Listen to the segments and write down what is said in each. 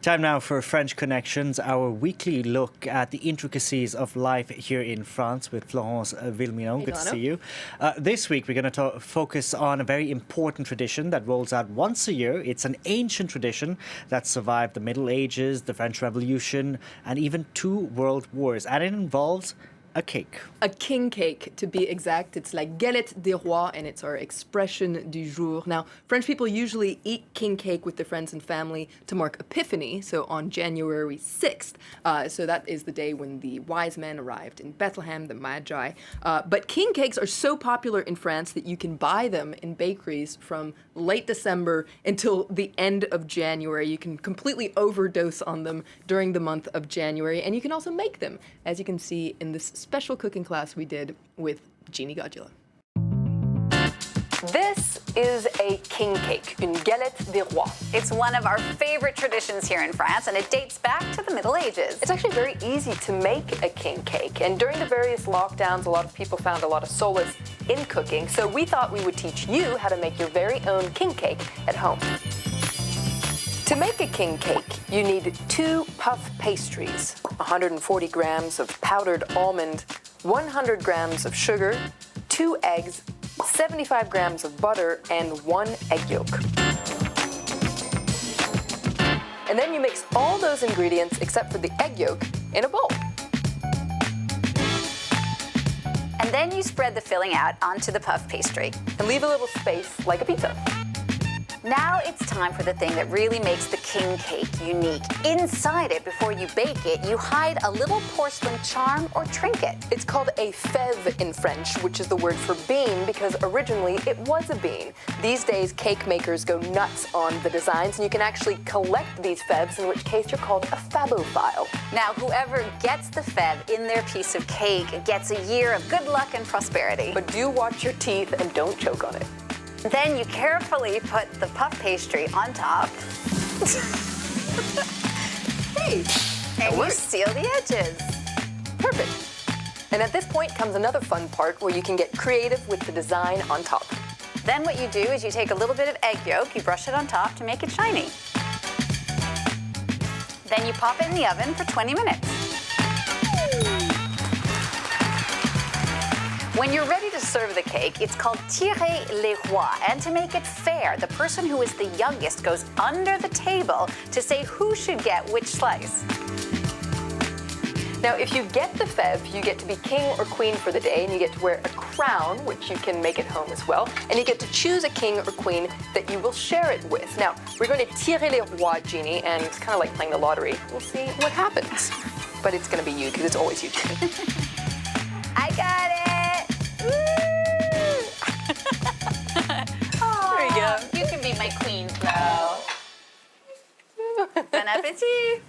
Time now for French Connections, our weekly look at the intricacies of life here in France with Florence Villeminot. Good to see you. This week, we're going to focus on a very important tradition that rolls out once a year. It's an ancient tradition that survived the Middle Ages, the French Revolution, and even 2 world wars. And it involves a cake. A king cake, to be exact. It's like Galette des Rois, and it's our expression du jour. Now, French people usually eat king cake with their friends and family to mark Epiphany, so on January 6th. So that is the day when the wise men arrived in Bethlehem, the Magi. But king cakes are so popular in France that you can buy them in bakeries from late December until the end of January. You can completely overdose on them during the month of January, and you can also make them, as you can see in this special cooking class we did with Jeannie Godula. This is a king cake, une galette des rois. It's one of our favorite traditions here in France, and it dates back to the Middle Ages. It's actually very easy to make a king cake, and during the various lockdowns, a lot of people found a lot of solace in cooking, so we thought we would teach you how to make your very own king cake at home. To make a king cake, you need 2 puff pastries, 140 grams of powdered almond, 100 grams of sugar, 2 eggs, 75 grams of butter, and 1 egg yolk. And then you mix all those ingredients, except for the egg yolk, in a bowl. And then you spread the filling out onto the puff pastry. And leave a little space, like a pizza. Now it's time for the thing that really makes the king cake unique. Inside it, before you bake it, you hide a little porcelain charm or trinket. It's called a fève in French, which is the word for bean, because originally it was a bean. These days, cake makers go nuts on the designs, and you can actually collect these fèves, in which case you're called a fabophile. Now, whoever gets the fève in their piece of cake gets a year of good luck and prosperity. But do watch your teeth and don't choke on it. Then you carefully put the puff pastry on top. Hey! And you seal the edges. Perfect. And at this point comes another fun part where you can get creative with the design on top. Then what you do is you take a little bit of egg yolk, you brush it on top to make it shiny. Then you pop it in the oven for 20 minutes. When you're ready to serve the cake, it's called tirer les rois. And to make it fair, the person who is the youngest goes under the table to say who should get which slice. Now, if you get the fève, you get to be king or queen for the day, and you get to wear a crown, which you can make at home as well, and you get to choose a king or queen that you will share it with. Now, we're going to tirer les rois, Jeannie, and it's kind of like playing the lottery. We'll see what happens. But it's going to be you, because it's always you, Jeannie. I got it! There you go. You can be my queen, though. Bon appetit!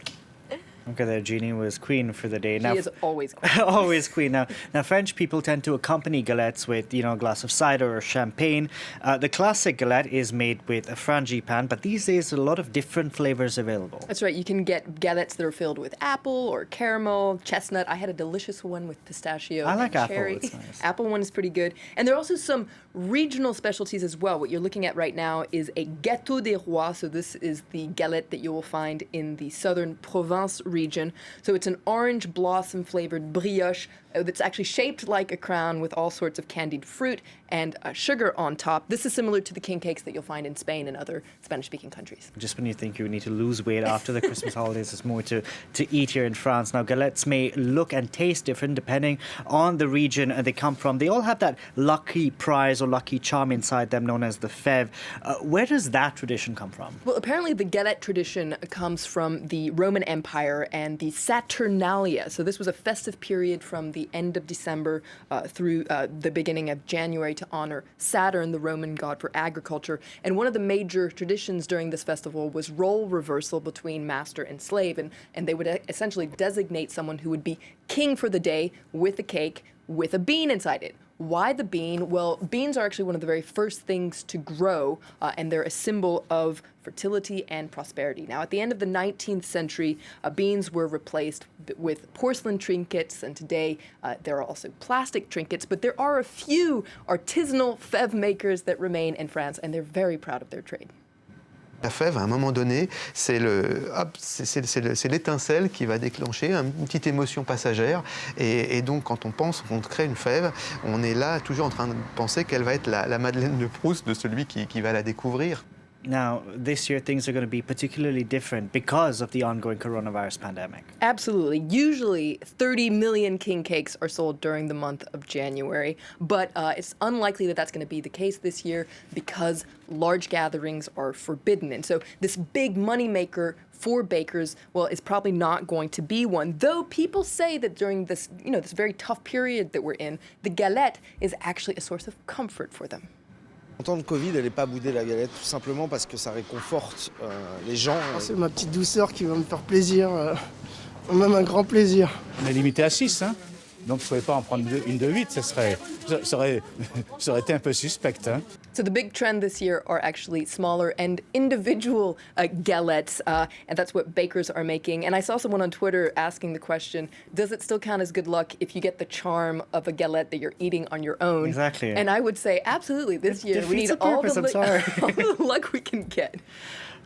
Okay, there, Jeannie was queen for the day. She is always queen. Always queen. Now, French people tend to accompany galettes with, a glass of cider or champagne. The classic galette is made with a frangipane, but these days, a lot of different flavors available. That's right. You can get galettes that are filled with apple or caramel, chestnut. I had a delicious one with pistachio I like and apple. cherry. It's nice. Apple one is pretty good. And there are also some regional specialties as well. What you're looking at right now is a gâteau des rois. So this is the galette that you will find in the southern Provence region. So it's an orange blossom flavored brioche that's actually shaped like a crown with all sorts of candied fruit and sugar on top. This is similar to the king cakes that you'll find in Spain and other Spanish-speaking countries. Just when you think you need to lose weight after the Christmas holidays, there's more to eat here in France. Now, galettes may look and taste different depending on the region they come from. They all have that lucky prize or lucky charm inside them known as the fève. Where does that tradition come from? Well, apparently the galette tradition comes from the Roman Empire and the Saturnalia. So this was a festive period from the end of December through the beginning of January to honor Saturn, the Roman god for agriculture. And one of the major traditions during this festival was role reversal between master and slave. And they would essentially designate someone who would be king for the day with a cake with a bean inside it. Why the bean? Well, beans are actually one of the very first things to grow, and they're a symbol of fertility and prosperity. Now, at the end of the 19th century, beans were replaced with porcelain trinkets, and today there are also plastic trinkets, but there are a few artisanal fève makers that remain in France, and they're very proud of their trade. La fève, à un moment donné, c'est l'étincelle qui va déclencher une petite émotion passagère. Et donc, quand on pense qu'on crée une fève, on est là toujours en train de penser qu'elle va être la Madeleine de Proust de celui qui va la découvrir. Now, this year things are going to be particularly different because of the ongoing coronavirus pandemic. Absolutely. Usually 30 million king cakes are sold during the month of January, but it's unlikely that that's going to be the case this year because large gatherings are forbidden. And so this big moneymaker for bakers, well, is probably not going to be one. Though people say that during this, this very tough period that we're in, the galette is actually a source of comfort for them. En temps de Covid, elle n'est pas boudée la galette, tout simplement parce que ça réconforte les gens. C'est ma petite douceur qui va me faire plaisir, même un grand plaisir. On est limité à 6, hein. Donc vous ne pouvez pas en prendre une de 8, ça aurait été un peu suspect. Hein. So the big trend this year are actually smaller and individual galettes, and that's what bakers are making. And I saw someone on Twitter asking the question, does it still count as good luck if you get the charm of a galette that you're eating on your own? Exactly. And I would say, absolutely, this year we need all the luck we can get.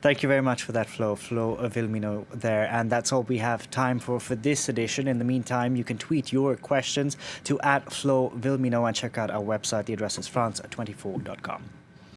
Thank you very much for that, Flo Vilmino there. And that's all we have time for this edition. In the meantime, you can tweet your questions to @Flo Vilmino and check out our website. The address is france24.com.